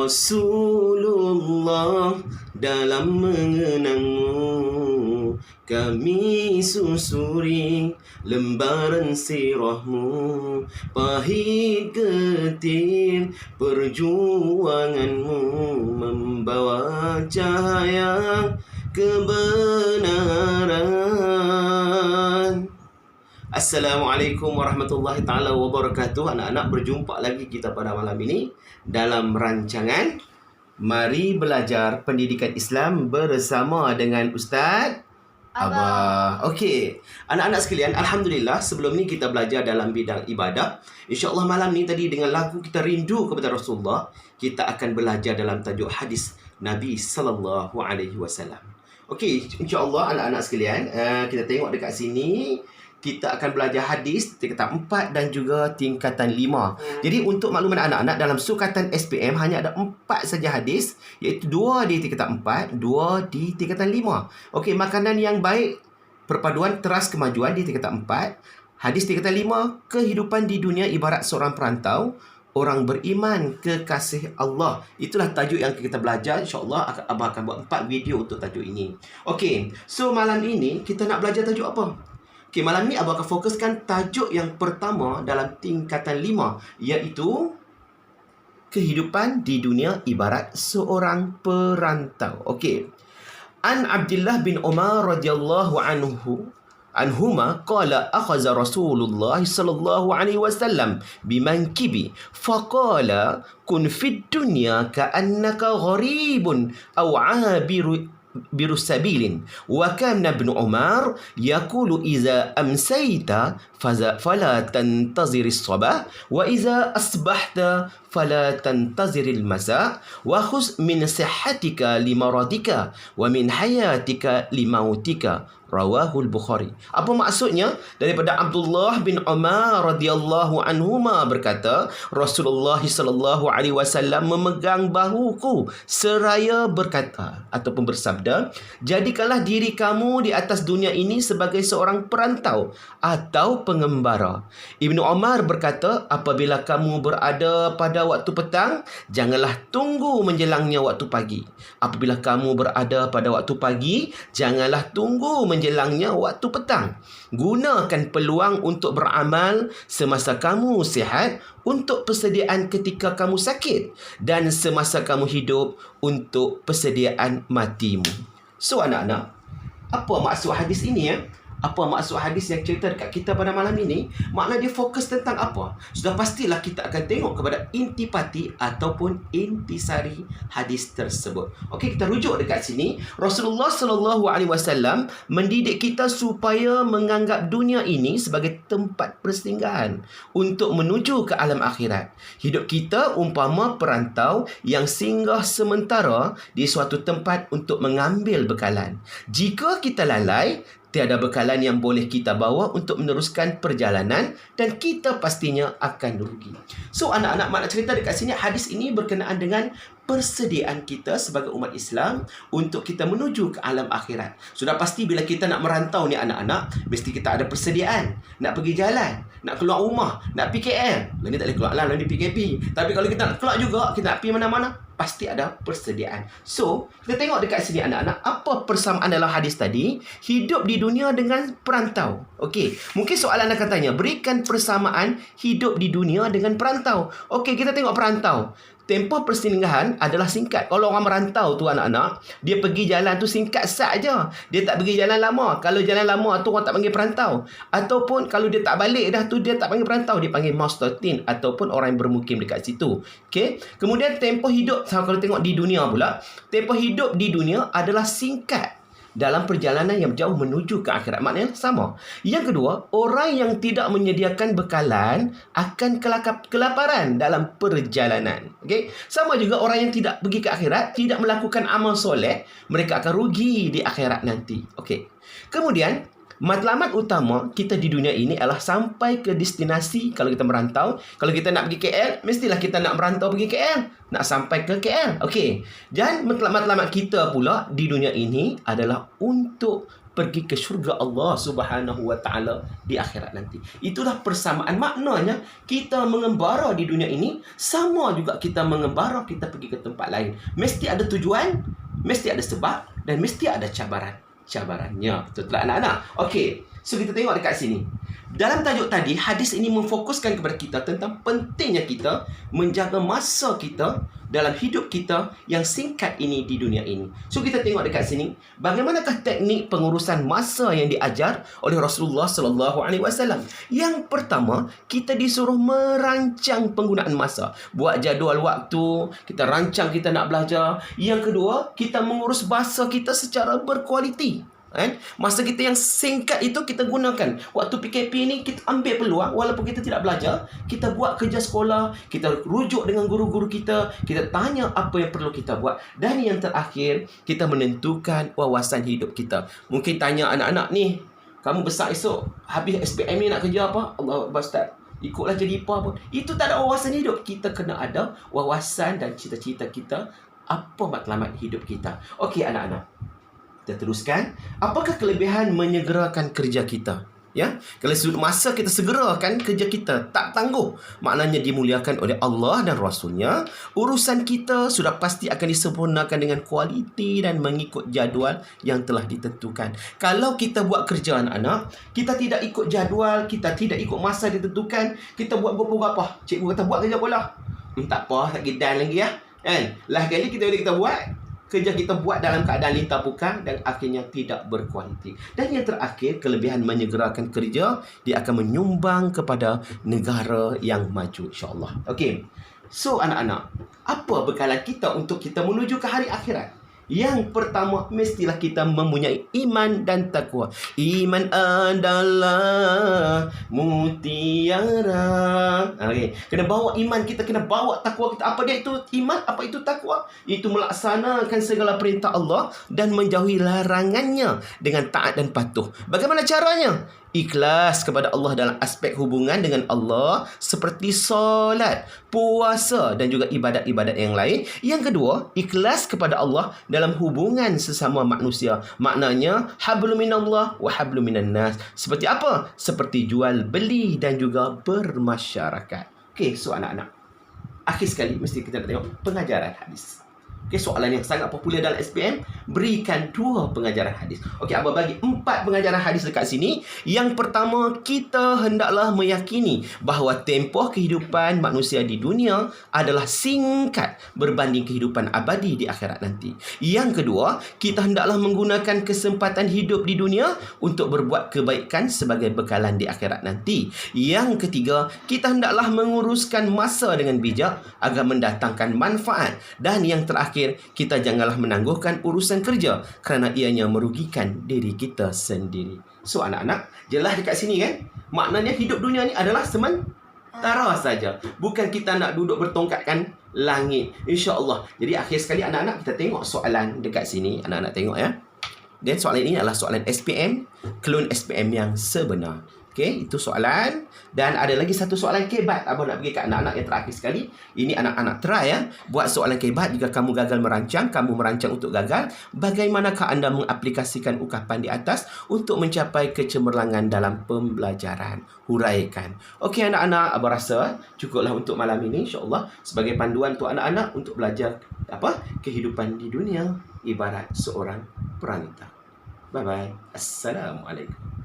Rasulullah, dalam mengenangmu kami susuri lembaran sirahmu, pahit getir perjuanganmu membawa cahaya kebenaran. Assalamualaikum warahmatullahi taala wabarakatuh. Anak-anak, berjumpa lagi kita pada malam ini dalam rancangan Mari Belajar Pendidikan Islam bersama dengan Ustaz Abah. Okey, anak-anak sekalian, alhamdulillah sebelum ni kita belajar dalam bidang ibadah. InsyaAllah malam ni tadi dengan lagu kita rindu kepada Rasulullah, kita akan belajar dalam tajuk hadis Nabi sallallahu alaihi wasallam. Okey, insya-Allah anak-anak sekalian, kita tengok dekat sini kita akan belajar hadis tingkatan 4 dan juga tingkatan 5. Jadi untuk makluman anak-anak, dalam sukatan SPM hanya ada 4 saja hadis, iaitu 2 di tingkatan 4, 2 di tingkatan 5. Okey, makanan yang baik, perpaduan teras kemajuan di tingkatan 4. Hadis tingkatan 5, kehidupan di dunia ibarat seorang perantau, orang beriman kekasih Allah. Itulah tajuk yang kita belajar. InsyaAllah Abah akan buat 4 video untuk tajuk ini. Okey, so malam ini kita nak belajar tajuk apa? Okey, malam ni Abah akan fokuskan tajuk yang pertama dalam tingkatan 5, iaitu kehidupan di dunia ibarat seorang perantau. Okey. An Abdullah bin Umar radhiyallahu anhuma qala akhadha Rasulullah sallallahu alaihi wasallam bimankibi faqala kun fid dunya ka'annaka gharibun aw 'abiru birusabilin wa kana ibn Umar yaqulu iza amsayta fala tantazir as-sabah wa iza asbahta fala tantazir al-masa wa khudh min sihhatika limaradika wa min hayatika limautika. Rawahul Bukhari. Apa maksudnya? Daripada Abdullah bin Umar radhiyallahu anhuma berkata, Rasulullah sallallahu alaihi wasallam memegang bahuku seraya berkata ataupun bersabda, jadikanlah diri kamu di atas dunia ini sebagai seorang perantau atau pengembara. Ibnu Umar berkata, apabila kamu berada pada waktu petang, janganlah tunggu menjelangnya waktu pagi. Apabila kamu berada pada waktu pagi, janganlah tunggu menjelangnya waktu petang. Gunakan peluang untuk beramal semasa kamu sihat, untuk persediaan ketika kamu sakit, dan semasa kamu hidup untuk persediaan matimu. So anak-anak, apa maksud hadis ini ya? Apa maksud hadis yang cerita dekat kita pada malam ini? Makna dia fokus tentang apa? Sudah pastilah kita akan tengok kepada intipati ataupun intisari hadis tersebut. Okey, kita rujuk dekat sini. Rasulullah sallallahu alaihi wasallam mendidik kita supaya menganggap dunia ini sebagai tempat persinggahan untuk menuju ke alam akhirat. Hidup kita umpama perantau yang singgah sementara di suatu tempat untuk mengambil bekalan. Jika kita lalai, tiada bekalan yang boleh kita bawa untuk meneruskan perjalanan dan kita pastinya akan rugi. So anak-anak, makna cerita dekat sini, hadis ini berkenaan dengan persediaan kita sebagai umat Islam untuk kita menuju ke alam akhirat. Sudah pasti bila kita nak merantau ni anak-anak, mesti kita ada persediaan. Nak pergi jalan, nak keluar rumah, nak pergi KL. Lah ni tak boleh keluar lah, lah ni PKP. Tapi kalau kita nak keluar juga, kita nak pergi mana-mana, pasti ada persediaan. So, kita tengok dekat sini anak-anak, apa persamaan dalam hadis tadi? Hidup di dunia dengan perantau. Okey, mungkin soalan akan tanya, berikan persamaan hidup di dunia dengan perantau. Okey, kita tengok perantau. Tempoh persinggahan adalah singkat. Kalau orang merantau tu anak-anak, dia pergi jalan tu singkat saja. Dia tak pergi jalan lama. Kalau jalan lama tu orang tak panggil perantau. Ataupun kalau dia tak balik dah tu, dia tak panggil perantau. Dia panggil mustatin ataupun orang yang bermukim dekat situ. Okey. Kemudian tempoh hidup, kalau tengok di dunia pula, tempoh hidup di dunia adalah singkat dalam perjalanan yang jauh menuju ke akhirat. Maknanya sama. Yang kedua, orang yang tidak menyediakan bekalan akan kelaparan dalam perjalanan. Okey? Sama juga orang yang tidak pergi ke akhirat, tidak melakukan amal soleh, mereka akan rugi di akhirat nanti. Okey. Kemudian, matlamat utama kita di dunia ini adalah sampai ke destinasi. Kalau kita merantau, kalau kita nak pergi KL, mestilah kita nak merantau pergi KL, nak sampai ke KL. Okey. Dan matlamat kita pula di dunia ini adalah untuk pergi ke syurga Allah Subhanahu wa taala di akhirat nanti. Itulah persamaan, maknanya kita mengembara di dunia ini sama juga kita mengembara kita pergi ke tempat lain. Mesti ada tujuan, mesti ada sebab dan mesti ada cabarannya. Betul tak anak-anak? Okey, so kita tengok dekat sini. Dalam tajuk tadi, hadis ini memfokuskan kepada kita tentang pentingnya kita menjaga masa kita dalam hidup kita yang singkat ini di dunia ini. So kita tengok dekat sini, bagaimanakah teknik pengurusan masa yang diajar oleh Rasulullah sallallahu alaihi wasallam. Yang pertama, kita disuruh merancang penggunaan masa. Buat jadual waktu, kita rancang kita nak belajar. Yang kedua, kita mengurus masa kita secara berkualiti. Masa kita yang singkat itu kita gunakan. Waktu PKP ni kita ambil peluang, walaupun kita tidak belajar, kita buat kerja sekolah, kita rujuk dengan guru-guru kita, kita tanya apa yang perlu kita buat. Dan yang terakhir, kita menentukan wawasan hidup kita. Mungkin tanya anak-anak ni, kamu besar esok, habis SPM ni nak kerja apa? Allah Akbar Ustaz, ikutlah jadi apa pun. Itu tak ada wawasan hidup. Kita kena ada wawasan dan cita-cita kita, apa matlamat hidup kita. Okey anak-anak, kita teruskan. Apakah kelebihan menyegerakan kerja kita? Ya, kalau sudut masa kita segerakan kerja kita, tak tangguh, maknanya dimuliakan oleh Allah dan Rasulnya. Urusan kita sudah pasti akan disempurnakan dengan kualiti dan mengikut jadual yang telah ditentukan. Kalau kita buat kerja anak-anak, kita tidak ikut jadual, kita tidak ikut masa ditentukan, kita buat apa? Cikgu kata buat kerja bola. Tak apa, tak gedan lagi ya. Kan? Lah kali kita buat kerja, kita buat dalam keadaan lintah pukang dan akhirnya tidak berkualiti. Dan yang terakhir, kelebihan menyegerakan kerja, dia akan menyumbang kepada negara yang maju insya-Allah. Okey. So anak-anak, apa bekalan kita untuk kita menuju ke hari akhirat? Yang pertama, mestilah kita mempunyai iman dan takwa. Iman adalah mutiara. Okay. Kena bawa iman kita, kena bawa takwa kita. Apa dia itu iman? Apa itu takwa? Itu melaksanakan segala perintah Allah dan menjauhi larangannya dengan taat dan patuh. Bagaimana caranya? Ikhlas kepada Allah dalam aspek hubungan dengan Allah seperti solat, puasa dan juga ibadat-ibadat yang lain. Yang kedua, ikhlas kepada Allah dalam hubungan sesama manusia. Maknanya hablum minallah wa hablum minan nas. Seperti apa? Seperti jual beli dan juga bermasyarakat. Okey, so anak-anak, akhir sekali mesti kita nak tengok pengajaran hadis. Okay, soalan yang sangat popular dalam SPM, berikan 2 pengajaran hadis. Okey, abang bagi 4 pengajaran hadis dekat sini. Yang pertama, kita hendaklah meyakini bahawa tempoh kehidupan manusia di dunia adalah singkat berbanding kehidupan abadi di akhirat nanti. Yang kedua, kita hendaklah menggunakan kesempatan hidup di dunia untuk berbuat kebaikan sebagai bekalan di akhirat nanti. Yang ketiga, kita hendaklah menguruskan masa dengan bijak agar mendatangkan manfaat. Dan yang terakhir, kita janganlah menangguhkan urusan kerja kerana ianya merugikan diri kita sendiri. So anak-anak, jelas dekat sini kan? Maknanya hidup dunia ni adalah sementara saja. Bukan kita nak duduk bertongkatkan langit, insya-Allah. Jadi akhir sekali anak-anak, kita tengok soalan dekat sini. Anak-anak tengok ya. Dan soalan ini adalah soalan SPM, klon SPM yang sebenar. Okey, itu soalan. Dan ada lagi satu soalan kebat. Abang nak bagi kat anak-anak yang terakhir sekali. Ini anak-anak try ya. Buat soalan kebat jika kamu gagal merancang, kamu merancang untuk gagal. Bagaimanakah anda mengaplikasikan ungkapan di atas untuk mencapai kecemerlangan dalam pembelajaran? Huraikan. Okey anak-anak, abang rasa cukuplah untuk malam ini insya-Allah sebagai panduan untuk anak-anak untuk belajar kehidupan di dunia ibarat seorang peranita. Bye bye. Assalamualaikum.